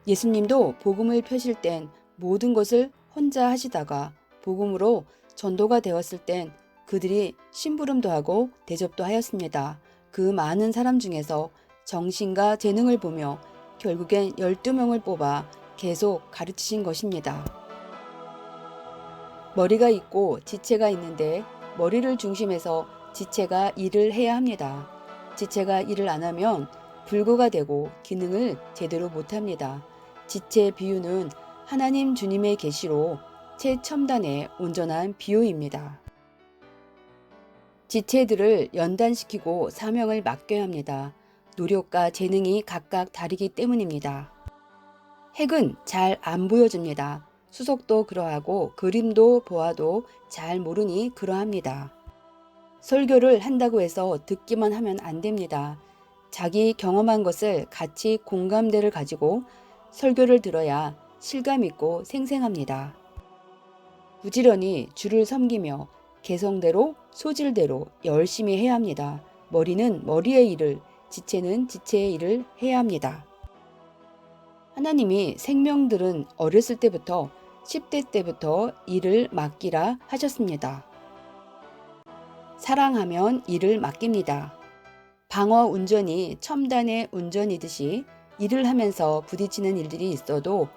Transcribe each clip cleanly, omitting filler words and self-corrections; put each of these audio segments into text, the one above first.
예수님도 복음을 펴실 땐 모든 것을 혼자 하시다가 복음으로 전도가 되었을 땐 그들이 심부름도 하고 대접도 하였습니다. 그 많은 사람 중에서 정신과 재능을 보며 결국엔 12명을 뽑아 계속 가르치신 것입니다. 머리가 있고 지체가 있는데 머리를 중심해서 지체가 일을 해야 합니다. 지체가 일을 안 하면 불구가 되고 기능을 제대로 못합니다. 지체 비유는 하나님 주님의 계시로 최첨단의 온전한 비유입니다. 지체들을 연단시키고 사명을 맡겨야 합니다. 노력과 재능이 각각 다르기 때문입니다. 핵은 잘 안 보여줍니다. 수석도 그러하고 그림도 보아도 잘 모르니 그러합니다. 설교를 한다고 해서 듣기만 하면 안 됩니다. 자기 경험한 것을 같이 공감대를 가지고 설교를 들어야 실감 있고 생생합니다. 부지런히 주를 섬기며 개성대로 소질대로 열심히 해야 합니다. 머리는 머리의 일을, 지체는 지체의 일을 해야 합니다. 하나님이 생명들은 어렸을 때부터 10대 때부터 일을 맡기라 하셨습니다. 사랑하면 일을 맡깁니다. 방어 운전이 첨단의 운전이듯이 일을 하면서 부딪히는 일들이 있어도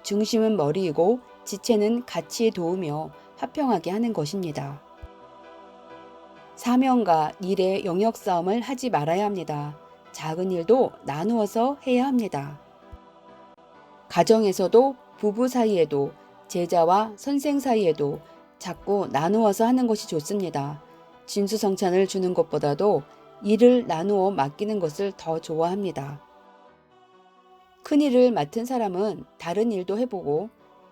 중심은 머리이고 지체는 같이 도우며 화평하게 하는 것입니다. 사명과 일의 영역 싸움을 하지 말아야 합니다. 작은 일도 나누어서 해야 합니다. 가정에서도 부부 사이에도 제자와 선생 사이에도 자꾸 나누어서 하는 것이 좋습니다. 진수성찬을 주는 것보다도 일을 나누어 맡기는 것을 더 좋아합니다. 큰 일을 맡은 사람은 다른 일도 해보고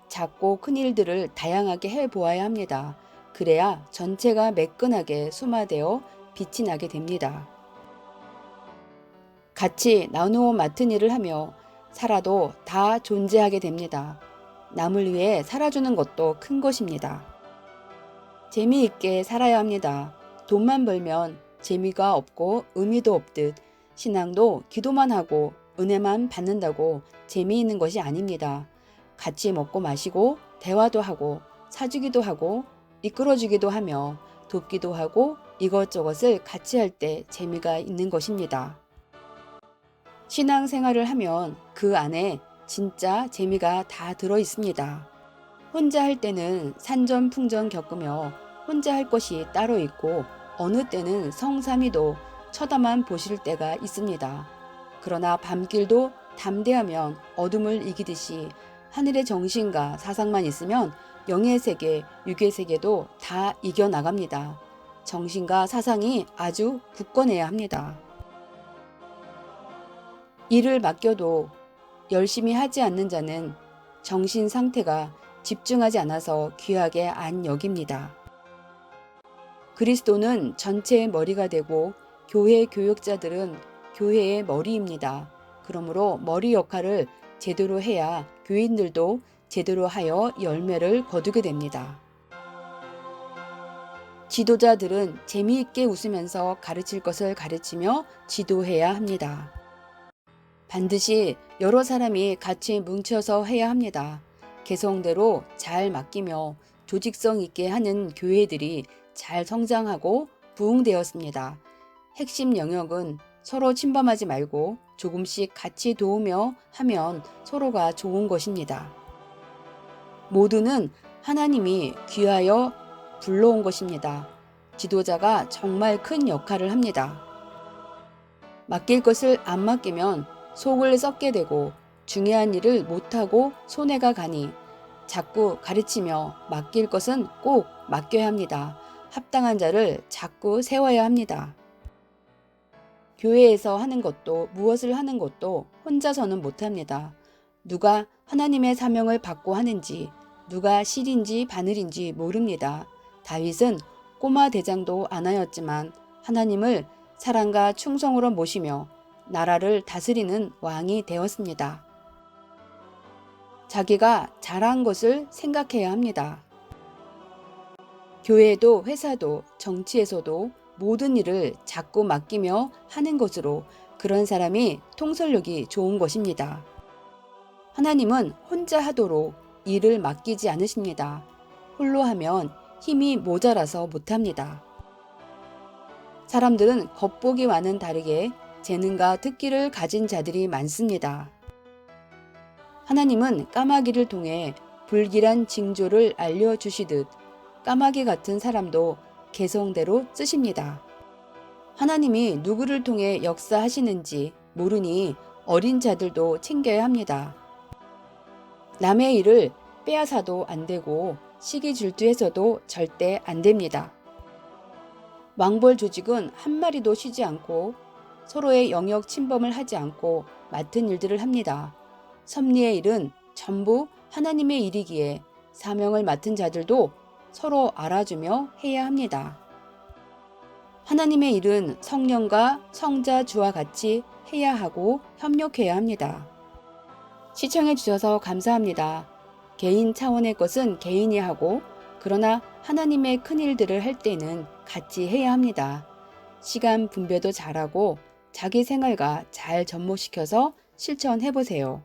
작고 큰 일들을 다양하게 해보아야 합니다. 그래야 전체가 매끈하게 수마되어 빛이 나게 됩니다. 같이 나누어 맡은 일을 하며 살아도 다 존재하게 됩니다. 남을 위해 살아주는 것도 큰 것입니다. 재미있게 살아야 합니다. 돈만 벌면 재미가 없고 의미도 없듯 신앙도 기도만 하고 은혜만 받는다고 재미있는 것이 아닙니다. 같이 먹고 마시고 대화도 하고 사주기도 하고 이끌어주기도 하며 돕기도 하고 이것저것을 같이 할 때 재미가 있는 것입니다. 신앙생활을 하면 그 안에 진짜 재미가 다 들어 있습니다. 혼자 할 때는 산전풍전 겪으며 혼자 할 것이 따로 있고 어느 때는 성삼위도 쳐다만 보실 때가 있습니다. 그러나 밤길도 담대하면 어둠을 이기듯이 하늘의 정신과 사상만 있으면 영의 세계, 육의 세계도 다 이겨나갑니다. 정신과 사상이 아주 굳건해야 합니다. 일을 맡겨도 열심히 하지 않는 자는 정신 상태가 집중하지 않아서 귀하게 안 여깁니다. 그리스도는 전체의 머리가 되고 교회 교역자들은 교회의 머리입니다. 그러므로 머리 역할을 제대로 해야 교인들도 제대로 하여 열매를 거두게 됩니다. 지도자들은 재미있게 웃으면서 가르칠 것을 가르치며 지도해야 합니다. 반드시 여러 사람이 같이 뭉쳐서 해야 합니다. 개성대로 잘 맡기며 조직성 있게 하는 교회들이 잘 성장하고 부흥되었습니다. 핵심 영역은 서로 침범하지 말고 조금씩 같이 도우며 하면 서로가 좋은 것입니다. 모두는 하나님이 귀하여 불러온 것입니다. 지도자가 정말 큰 역할을 합니다. 맡길 것을 안 맡기면 속을 썩게 되고 중요한 일을 못하고 손해가 가니 자꾸 가르치며 맡길 것은 꼭 맡겨야 합니다. 합당한 자를 자꾸 세워야 합니다. 교회에서 하는 것도 무엇을 하는 것도 혼자서는 못합니다. 누가 하나님의 사명을 받고 하는지 누가 실인지 바늘인지 모릅니다. 다윗은 꼬마 대장도 안 하였지만 하나님을 사랑과 충성으로 모시며 나라를 다스리는 왕이 되었습니다. 자기가 잘한 것을 생각해야 합니다. 교회도 회사도 정치에서도 모든 일을 자꾸 맡기며 하는 것으로 그런 사람이 통솔력이 좋은 것입니다. 하나님은 혼자 하도록 일을 맡기지 않으십니다. 홀로 하면 힘이 모자라서 못합니다. 사람들은 겉보기와는 다르게 재능과 특기를 가진 자들이 많습니다. 하나님은 까마귀를 통해 불길한 징조를 알려주시듯 까마귀 같은 사람도 개성대로 쓰십니다. 하나님이 누구를 통해 역사하시는지 모르니 어린 자들도 챙겨야 합니다. 남의 일을 빼앗아도 안 되고 시기 질투해서도 절대 안 됩니다. 왕벌 조직은 한 마리도 쉬지 않고 서로의 영역 침범을 하지 않고 맡은 일들을 합니다. 섭리의 일은 전부 하나님의 일이기에 사명을 맡은 자들도 서로 알아주며 해야 합니다. 하나님의 일은 성령과 성자 주와 같이 해야 하고 협력해야 합니다. 시청해 주셔서 감사합니다. 개인 차원의 것은 개인이 하고 그러나 하나님의 큰 일들을 할 때는 같이 해야 합니다. 시간 분배도 잘하고 자기 생활과 잘 접목시켜서 실천해 보세요.